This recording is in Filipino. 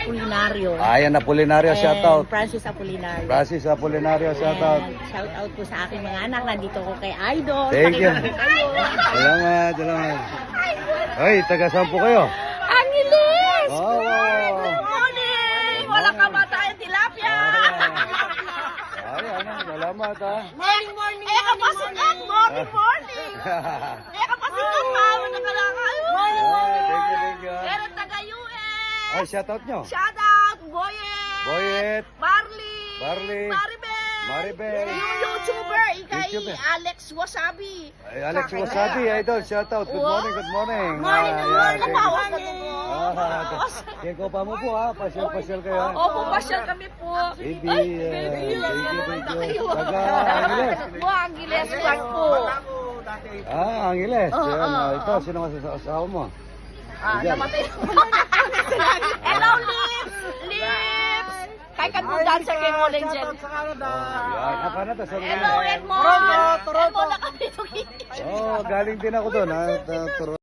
Apolinario. Ayan, Apolinario, shout out. Francis Apolinario. Francis Apolinario, shout out. Shout out po sa aking mga anak. Nandito ko kay Idol. Thank you. Pakilala ko kayo. Salamat, salamat. Ay, taga saan po kayo? Angeles! Oh, wow. Good morning! Walang kamatayan tilapia! Ay, ano, salamat ha. Morning! Eh, kapasikat! Morning! Eh, kapasikat pa! Wala ka lang kayo! Thank you. Pero taga-US! Ay, shout out nyo. Shout out! Boyet! Boyet, Marley! Maribel, Maribel! Yung YouTuber! Ikay YouTuber. Alex Wasabi! ay, Alex Wasabi, idol, shout out. Good morning, good morning. Morning! Ayan, thank you. Kapawas na po! Yan ko pa mo po ha, pasyal kayo ha. Opo, pasyal kami po! Baby, Ay, thank you. Taga Angeles. Po, Angeles lang po! Angeles. Oo, Yan, oo, ito, sino asawa mo? Diyan. Namatay Hello, Lips! Lips! Kay kandudan sa kay Molen Jen. Yan, Canada, sa Hello, Edmond! Toronto! Edmond na kami. Oh, galing din ako doon ha.